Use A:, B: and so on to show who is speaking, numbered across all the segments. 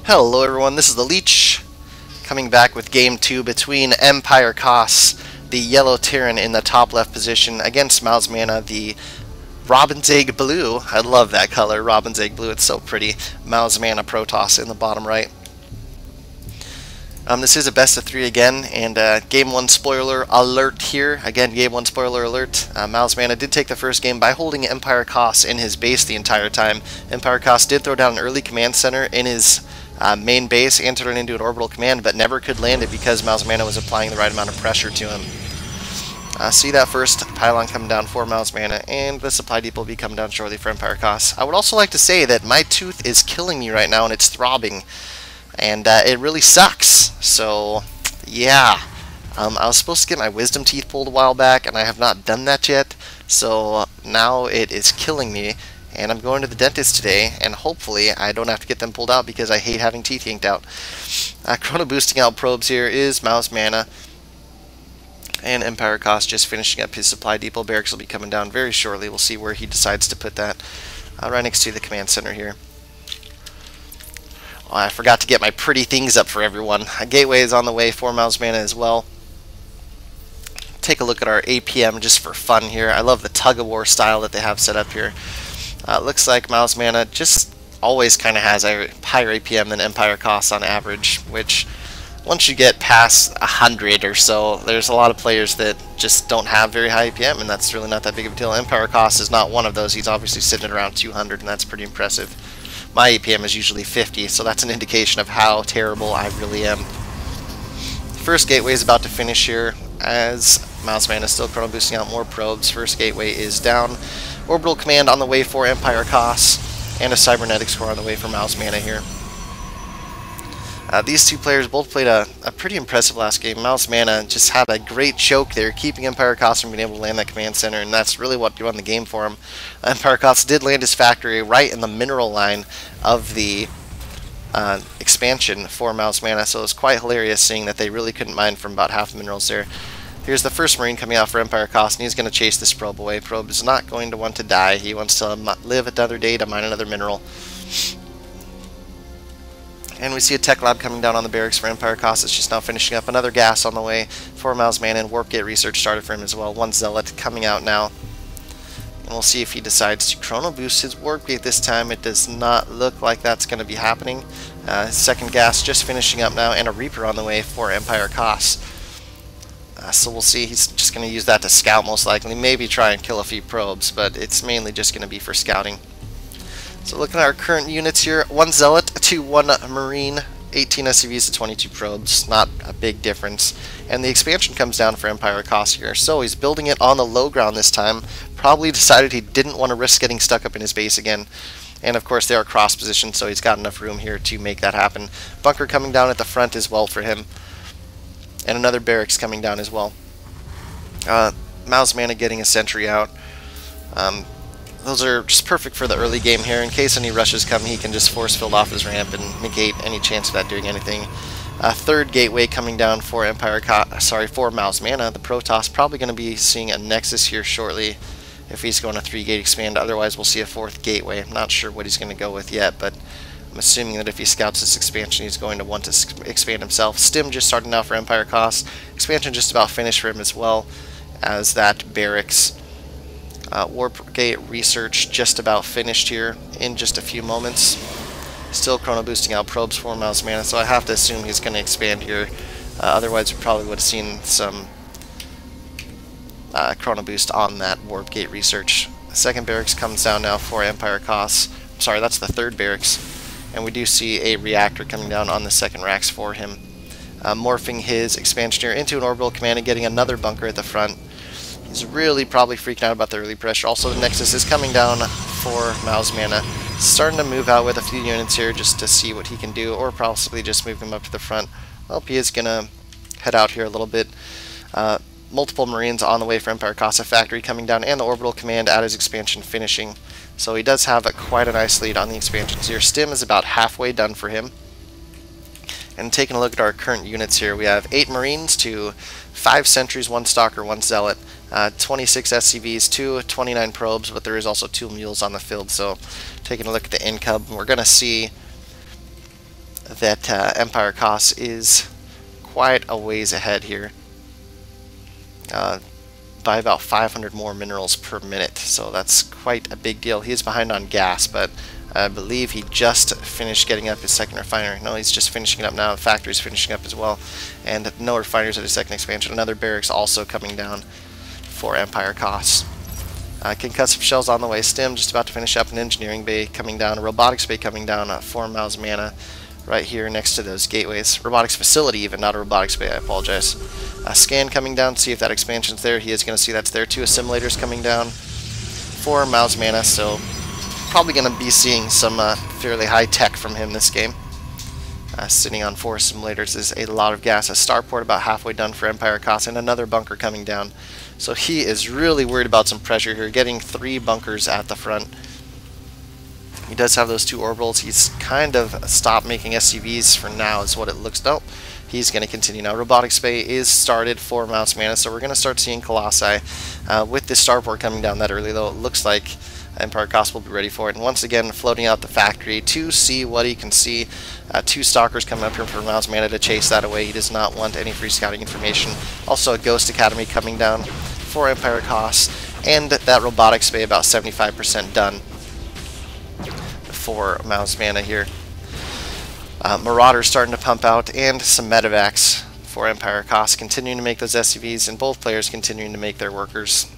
A: Hello everyone, this is the Leech, coming back with Game 2 between EmpireKas, the yellow Terran in the top left position, against MouzMaNa, the Robin's Egg Blue. I love that color, Robin's Egg Blue, it's so pretty. MouzMaNa Protoss in the bottom right. This is a best of 3 again, and Game 1 spoiler alert here. Again, Game 1 spoiler alert. MouzMaNa did take the first game by holding EmpireKas in his base the entire time. EmpireKas did throw down an early command center in his main base and turn it into an orbital command, but never could land it because MouzMaNa was applying the right amount of pressure to him. See that first pylon coming down for MouzMaNa, and the supply depot will be coming down shortly for EmpireKas. I would also like to say that my tooth is killing me right now, and it's throbbing, and it really sucks. So, yeah. I was supposed to get my wisdom teeth pulled a while back, and I have not done that yet, so now it is killing me. And I'm going to the dentist today, and hopefully I don't have to get them pulled out because I hate having teeth yanked out. Chrono boosting out probes here is MouzMaNa, and EmpireKas just finishing up his supply depot. Barracks will be coming down very shortly. We'll see where he decides to put that. Right next to the command center here. Oh, I forgot to get my pretty things up for everyone. A gateway is on the way for MouzMaNa as well. Take a look at our APM just for fun here. I love the tug-of-war style that they have set up here. Looks like MouzMaNa just always kind of has a higher APM than EmpireKas on average, which once you get past 100 or so, there's a lot of players that just don't have very high APM, and that's really not that big of a deal. EmpireKas is not one of those. He's obviously sitting at around 200, and that's pretty impressive. My APM is usually 50, so that's an indication of how terrible I really am. The first gateway is about to finish here, as MouzMaNa is still chrono boosting out more probes. First gateway is down. Orbital command on the way for EmpireKas, and a cybernetics core on the way for MouzMaNa here. These two players both played a pretty impressive last game. MouzMaNa just had a great choke there, keeping EmpireKas from being able to land that command center, and that's really what won the game for him. EmpireKas did land his factory right in the mineral line of the expansion for MouzMaNa, so it was quite hilarious seeing that they really couldn't mine from about half the minerals there. Here's the first Marine coming out for EmpireKas, and he's going to chase this probe away. Probe is not going to want to die. He wants to live another day to mine another mineral. And we see a tech lab coming down on the barracks for EmpireKas. It's just now finishing up. Another gas on the way for MouzMaNa, and warp gate research started for him as well. One zealot coming out now. And we'll see if he decides to chrono boost his warp gate this time. It does not look like that's going to be happening. Second gas just finishing up now, and a reaper on the way for EmpireKas. So we'll see. He's just going to use that to scout most likely. Maybe try and kill a few probes, but it's mainly just going to be for scouting. So looking at our current units here, 1 Zealot to 1 Marine, 18 SCVs to 22 probes. Not a big difference. And the expansion comes down for EmpireKas here. So he's building it on the low ground this time. Probably decided he didn't want to risk getting stuck up in his base again. And of course they are cross positioned, so he's got enough room here to make that happen. Bunker coming down at the front as well for him. And another barracks coming down as well. MouzMaNa getting a sentry out. Those are just perfect for the early game here. In case any rushes come, he can just force field off his ramp and negate any chance of that doing anything. Third gateway coming down for for MouzMaNa. The Protoss probably going to be seeing a Nexus here shortly if he's going to 3-gate expand. Otherwise, we'll see a 4th gateway. I'm not sure what he's going to go with yet, but I'm assuming that if he scouts this expansion, he's going to want to expand himself. Stim just starting out for EmpireKas. Expansion just about finished for him as well as that barracks. Warp gate research just about finished here in just a few moments. Still chrono boosting out probes for MouzMaNa, so I have to assume he's going to expand here. Otherwise, we probably would have seen some chrono boost on that warp gate research. The second barracks comes down now for EmpireKas. Sorry, that's the third barracks. And we do see a reactor coming down on the second racks for him. Morphing his expansion here into an orbital command and getting another bunker at the front. He's really probably freaking out about the early pressure. Also, the Nexus is coming down for MouzMaNa. Starting to move out with a few units here just to see what he can do, or possibly just move him up to the front. Well, he is going to head out here a little bit. Multiple Marines on the way for EmpireKas, factory coming down, and the orbital command at his expansion finishing. So he does have quite a nice lead on the expansions here. Stim is about halfway done for him. And taking a look at our current units here, we have 8 Marines to 5 Sentries, 1 Stalker, 1 Zealot, 26 SCVs, 29 probes, but there is also 2 Mules on the field. So taking a look at the income, we're going to see that EmpireKas is quite a ways ahead here, by about 500 more minerals per minute, so that's quite a big deal. He is behind on gas, but I believe he just finished getting up his second refinery. No, he's just finishing it up now. The factory's finishing up as well, and no refineries at his second expansion. Another barracks also coming down for EmpireKas. Concussive shells on the way. Stim just about to finish up. An engineering bay coming down. A robotics bay coming down for MouzMaNa right here next to those gateways. Robotics facility even, not a robotics bay, I apologize. Scan coming down to see if that expansion's there. He is going to see that's there. 2 assimilators coming down for MouzMaNa, so probably going to be seeing some fairly high tech from him this game. Sitting on 4 assimilators is a lot of gas. A starport about halfway done for EmpireKas, and another bunker coming down. So he is really worried about some pressure here, getting 3 bunkers at the front. He does have those 2 orbitals. He's kind of stopped making SCVs for now is what it looks. Nope, he's going to continue now. Robotics bay is started for MouzMaNa, so we're going to start seeing Colossi. With this starport coming down that early, though, it looks like EmpireKas will be ready for it. And once again, floating out the factory to see what he can see. 2 stalkers coming up here for MouzMaNa to chase that away. He does not want any free scouting information. Also a Ghost Academy coming down for EmpireKas, and that robotics bay about 75% done for MouzMaNa here. Marauders starting to pump out, and some medevacs for EmpireKas, continuing to make those SCVs, and both players continuing to make their workers.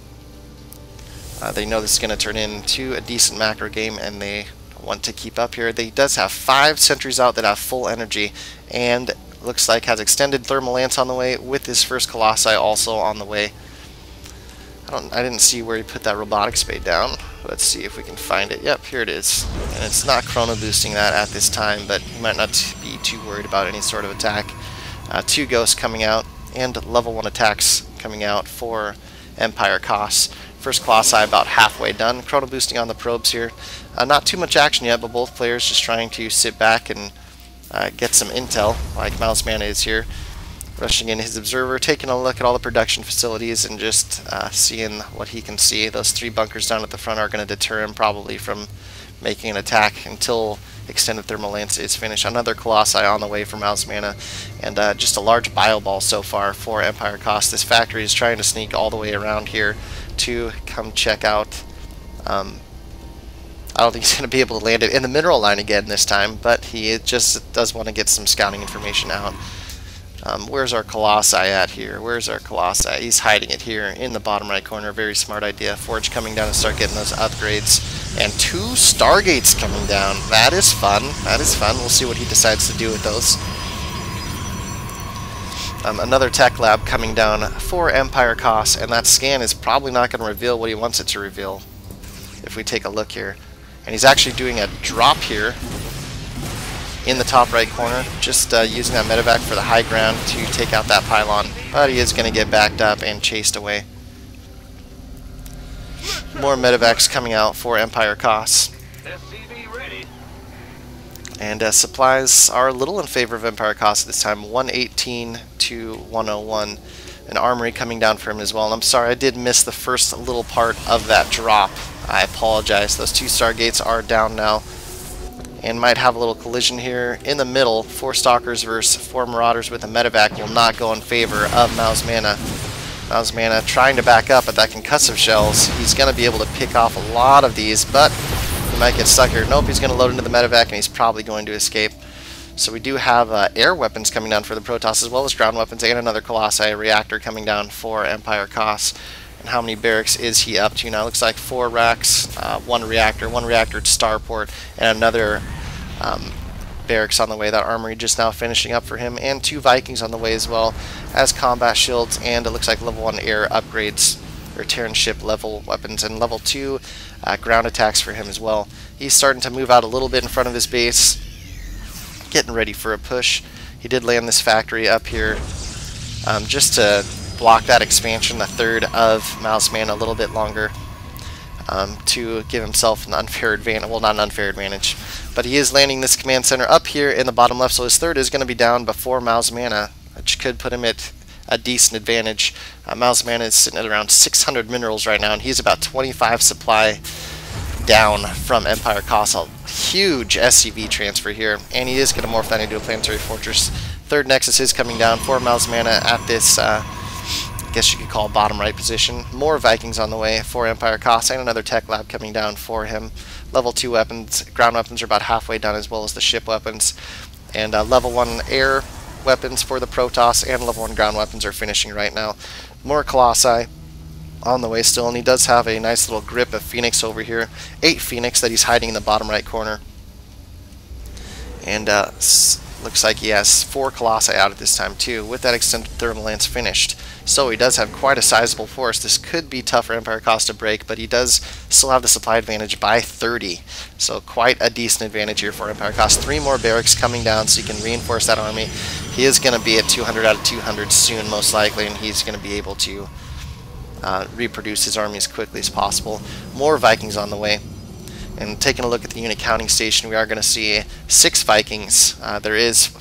A: They know this is going to turn into a decent macro game, and they want to keep up here. They does have 5 sentries out that have full energy, and looks like has extended thermal lance on the way, with his first Colossi also on the way. I didn't see where he put that robotics bay down. Let's see if we can find it. Yep, here it is. And it's not chrono boosting that at this time, but he might not be too worried about any sort of attack. 2 ghosts coming out, and level 1 attacks coming out for EmpireKas. First Colossi about halfway done. Chrono boosting on the probes here. Not too much action yet, but both players just trying to sit back and get some intel, like MouzMaNa is here. Rushing in his observer, taking a look at all the production facilities, and just seeing what he can see. Those 3 bunkers down at the front are going to deter him probably from making an attack until extended thermal lance is finished. Another Colossi on the way for MouzMaNa, and just a large bio ball so far for EmpireKas. This factory is trying to sneak all the way around here to come check out. I don't think he's going to be able to land it in the mineral line again this time, but he just does want to get some scouting information out. Where's our Colossi at here? Where's our Colossi? He's hiding it here in the bottom right corner. Very smart idea. Forge coming down to start getting those upgrades. And 2 Stargates coming down. That is fun. That is fun. We'll see what he decides to do with those. Another tech lab coming down for EmpireKas, and that scan is probably not going to reveal what he wants it to reveal if we take a look here. And he's actually doing a drop here in the top right corner, just using that medevac for the high ground to take out that pylon, but he is going to get backed up and chased away. More medevacs coming out for EmpireKas. And supplies are a little in favor of EmpireKas this time, 118 to 101. An armory coming down for him as well. And I'm sorry, I did miss the first little part of that drop. I apologize. Those 2 Stargates are down now, and might have a little collision here in the middle. 4 Stalkers versus 4 Marauders with a medevac will not go in favor of MouzMaNa. MouzMaNa trying to back up at that concussive shells. He's going to be able to pick off a lot of these, but he might get stuck here. Nope, he's going to load into the medevac, and he's probably going to escape. So we do have air weapons coming down for the Protoss, as well as ground weapons, and another Colossi reactor coming down for EmpireKas. And how many barracks is he up to now? Looks like 4 racks, 1 reactor to starport, and another barracks on the way. That armory just now finishing up for him, and 2 Vikings on the way as well as combat shields, and it looks like level 1 air upgrades, or Terran ship level weapons, and level 2 ground attacks for him as well. He's starting to move out a little bit in front of his base, getting ready for a push. He did land this factory up here just to block that expansion, the third of MouzMaNa, a little bit longer, to give himself an unfair advantage. Well, not an unfair advantage, but he is landing this command center up here in the bottom left, so his third is going to be down before MouzMaNa, which could put him at a decent advantage. MouzMaNa is sitting at around 600 minerals right now, and he's about 25 supply down from EmpireKas. A huge SCV transfer here, and he is going to morph that into a planetary fortress. Third Nexus is coming down for MouzMaNa at this, I guess you could call bottom right position. More Vikings on the way for EmpireKas, and another tech lab coming down for him. Level 2 weapons, ground weapons are about halfway done, as well as the ship weapons. And level 1 air weapons for the Protoss and level 1 ground weapons are finishing right now. More Colossi on the way still, and he does have a nice little grip of Phoenix over here. 8 Phoenix that he's hiding in the bottom right corner. And looks like he has 4 Colossi out at this time too, with that extended thermal lance finished. So he does have quite a sizable force. This could be tough for EmpireKas to break, but he does still have the supply advantage by 30. So quite a decent advantage here for EmpireKas. 3 more barracks coming down so he can reinforce that army. He is going to be at 200 out of 200 soon, most likely, and he's going to be able to reproduce his army as quickly as possible. More Vikings on the way. And taking a look at the unit counting station, we are going to see 6 Vikings. There is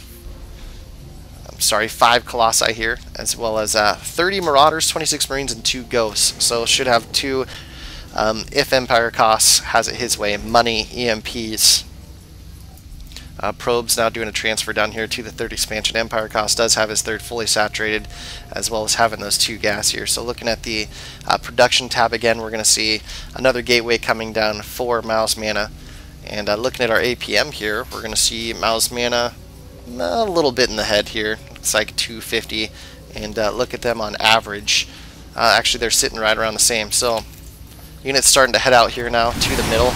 A: 5 Colossi here, as well as 30 Marauders, 26 Marines, and 2 Ghosts. So should have 2, if EmpireKas has it his way, money EMPs. Probes now doing a transfer down here to the 3rd expansion. EmpireKas does have his 3rd fully saturated, as well as having those 2 gas here. So looking at the production tab again, we're going to see another gateway coming down for MouzMaNa. And looking at our APM here, we're going to see MouzMaNa a little bit in the head here. It's like 250. And look at them on average. Actually, they're sitting right around the same. So units starting to head out here now to the middle.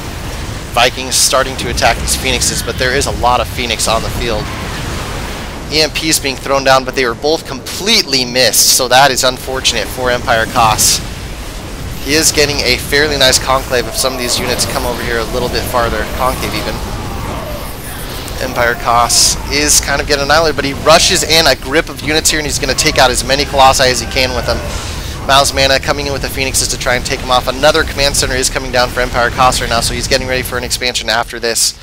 A: Vikings starting to attack these Phoenixes, but there is a lot of Phoenix on the field. EMPs being thrown down, but they were both completely missed, so that is unfortunate for EmpireKas. He is getting a fairly nice conclave if some of these units come over here a little bit farther, concave even. EmpireKas is kind of getting annihilated, but he rushes in a grip of units here, and he's going to take out as many Colossi as he can with them. MouzMaNa coming in with the Phoenixes to try and take him off. Another command center is coming down for EmpireKas right now, so he's getting ready for an expansion after this.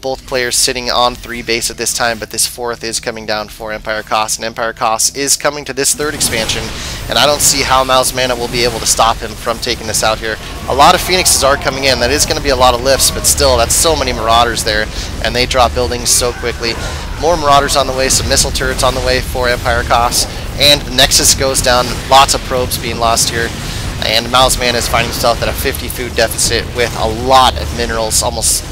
A: Both players sitting on 3 base at this time, but this 4th is coming down for EmpireKas, and EmpireKas is coming to this 3rd expansion, and I don't see how MouzMaNa will be able to stop him from taking this out here. A lot of Phoenixes are coming in. That is going to be a lot of lifts, but still, that's so many Marauders there, and they drop buildings so quickly. More Marauders on the way, some missile turrets on the way for EmpireKas, and the Nexus goes down. Lots of probes being lost here, and MouzMaNa is finding himself at a 50 food deficit with a lot of minerals, almost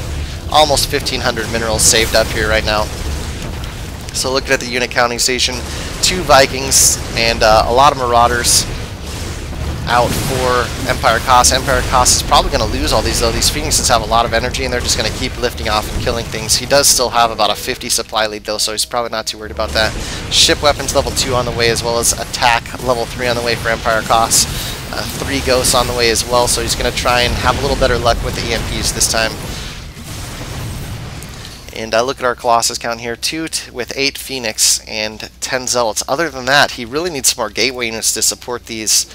A: 1,500 minerals saved up here right now. So looking at the unit counting station, 2 Vikings and a lot of Marauders out for EmpireKas. EmpireKas is probably going to lose all these, though. These Phoenixes have a lot of energy, and they're just going to keep lifting off and killing things. He does still have about a 50 supply lead, though, so he's probably not too worried about that. Ship weapons level 2 on the way, as well as attack level 3 on the way for EmpireKas. 3 Ghosts on the way as well, so he's going to try and have a little better luck with the EMPs this time. And look at our Colossus count here, 2 with 8 Phoenix and 10 Zealots. Other than that, he really needs some more gateway units to support these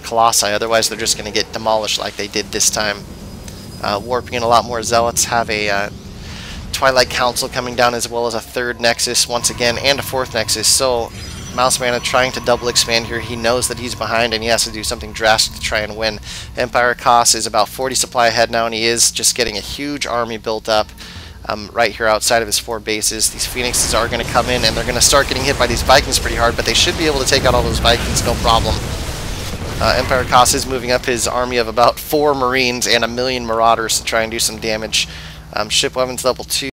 A: Colossi, otherwise they're just going to get demolished like they did this time. Warping in a lot more Zealots, have a Twilight Council coming down, as well as a 3rd Nexus once again, and a 4th Nexus. So MouzMaNa trying to double expand here. He knows that he's behind, and he has to do something drastic to try and win. EmpireKas is about 40 supply ahead now, and he is just getting a huge army built up right here outside of his 4 bases. These Phoenixes are going to come in, and they're going to start getting hit by these Vikings pretty hard, but they should be able to take out all those Vikings, no problem. EmpireKas is moving up his army of about 4 Marines and 1 million Marauders to try and do some damage. Ship weapons level 2.